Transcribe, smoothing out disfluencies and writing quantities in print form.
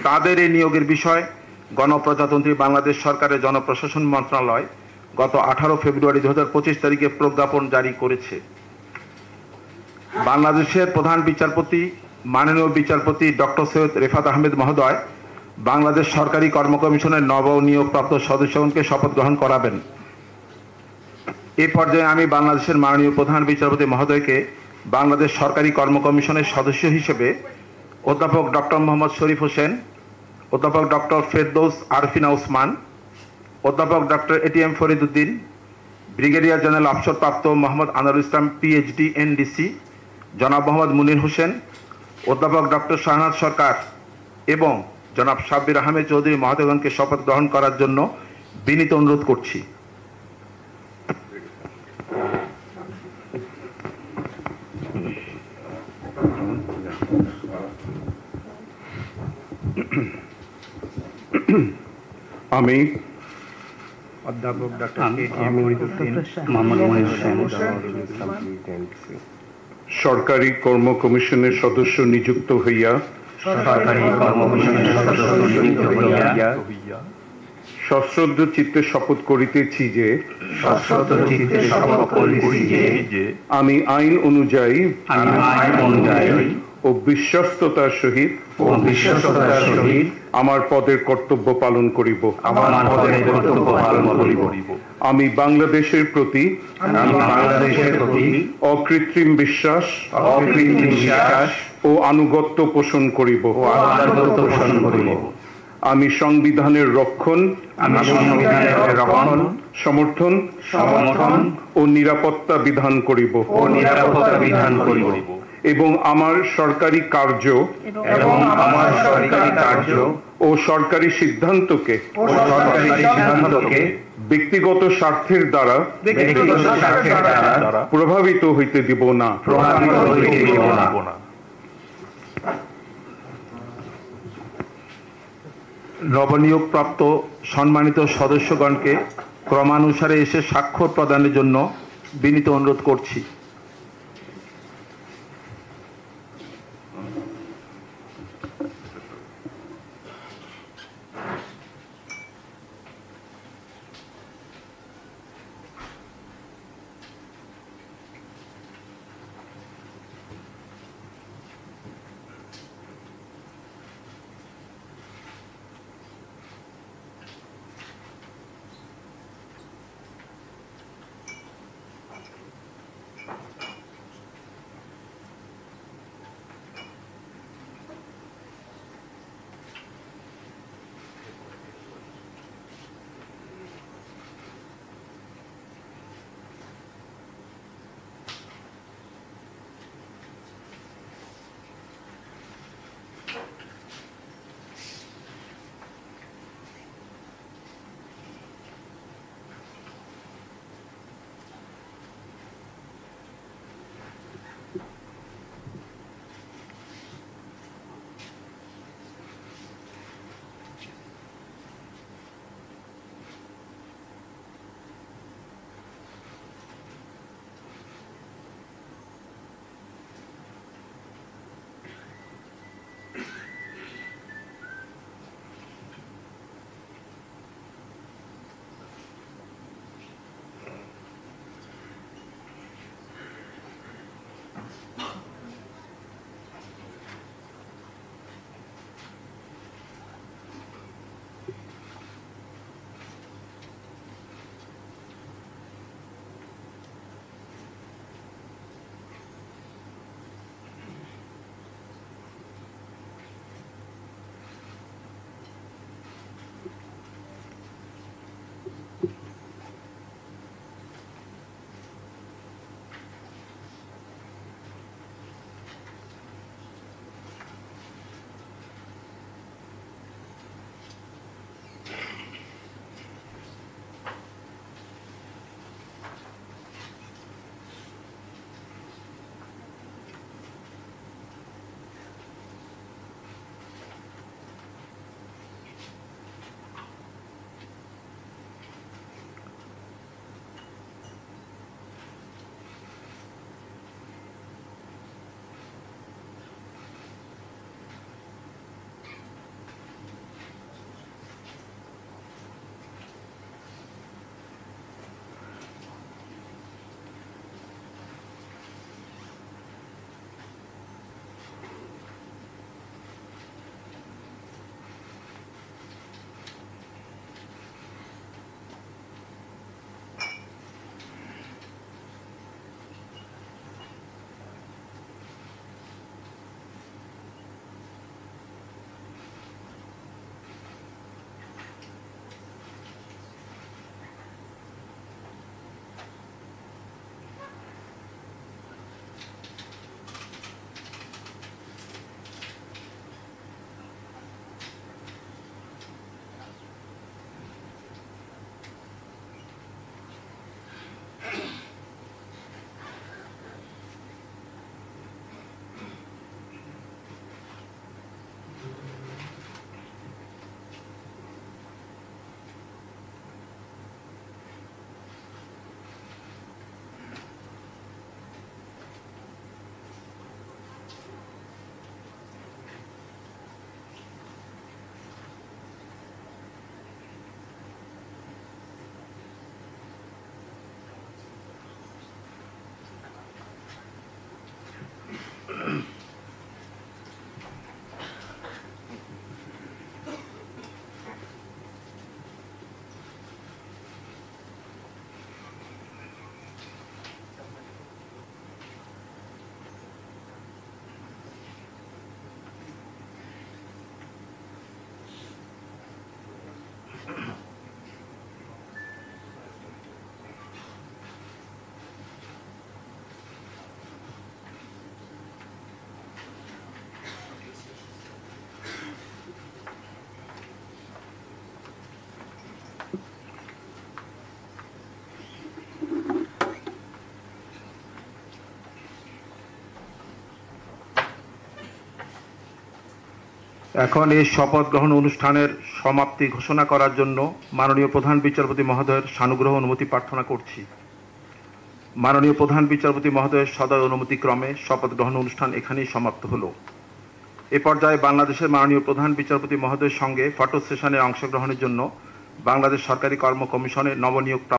তাদের এই নিয়োগের বিষয় গণপ্রজাতন্ত্রী বাংলাদেশ সরকারের জনপ্রশাসন মন্ত্রণালয় গত 18 ফেব্রুয়ারি 2025 তারিখে প্রজ্ঞাপন জারি করেছে। বাংলাদেশের প্রধান বিচারপতি মাননীয় বিচারপতি ডক্টর সৈয়দ রেফাত আহমেদ মহোদয় বাংলাদেশ সরকারি কর্ম কমিশনের নবনিয়োগপ্রাপ্ত সদস্যগণকে শপথ গ্রহণ করাবেন। এই পর্যায়ে আমি বাংলাদেশের মাননীয় প্রধান বিচারপতি মহোদয়কে বাংলাদেশ সরকারি কর্ম কমিশনের সদস্য হিসেবে অধ্যাপক ডক্টর মোহাম্মদ শরীফ হোসেন, অধ্যাপক ডক্টর ফেরদৌস আরফিনা ওসমান, অধ্যাপক doctor ATM Farid Uddin, brigadier general অবসরপ্রাপ্ত মোহাম্মদ আনোয়ারুল ইসলাম পিএইচডি এনডিসি, জনাব মোহাম্মদ মুনির হোসেন, অধ্যাপক ডক্টর শাহনাজ সরকার এবং জনাব সাব্বির আহমেদ চৌধুরী মহোদয়গণকে শপথ গ্রহণ করার জন্য বিনীত অনুরোধ করছি। আমি অধ্যাপক ডক্টর সরকারি কর্ম কমিশনের সদস্য নিযুক্ত হইয়া সশ্রদ্ধ চিত্তে শপথ করিতেছি যে আমি আইন অনুযায়ী ও বিশ্বস্ততার সহিত আমার পদের কর্তব্য পালন করিব। আমি বাংলাদেশের প্রতি অকৃত্রিম বিশ্বাস ও আনুগত্য পোষণ করিব। আমি সংবিধানের রক্ষণ, সমর্থন ও নিরাপত্তা বিধান করিব এবং আমার সরকারি কার্য ও সরকারি সিদ্ধান্তকে ব্যক্তিগত স্বার্থের দ্বারা প্রভাবিত হইতে দিব না। নবনিয়োগপ্রাপ্ত সম্মানিত সদস্যগণকে ক্রমানুসারে এসে স্বাক্ষর প্রদানের জন্য বিনীত অনুরোধ করছি। এখন এই শপথ গ্রহণ অনুষ্ঠানের সমাপ্তি ঘোষণা করার জন্য মাননীয় প্রধান বিচারপতি মহোদয়ের সানুগ্রহ অনুমতি প্রার্থনা করছি। মাননীয় প্রধান বিচারপতি মহোদয়ের সদয় অনুমতিক্রমে শপথ গ্রহণ অনুষ্ঠান এখানেই সমাপ্ত হলো। এ পর্যায়ে বাংলাদেশের মাননীয় প্রধান বিচারপতি মহোদয়ের সঙ্গে ফটো সেশনে অংশগ্রহণের জন্য বাংলাদেশ সরকারি কর্ম কমিশনের নবনিয়োগ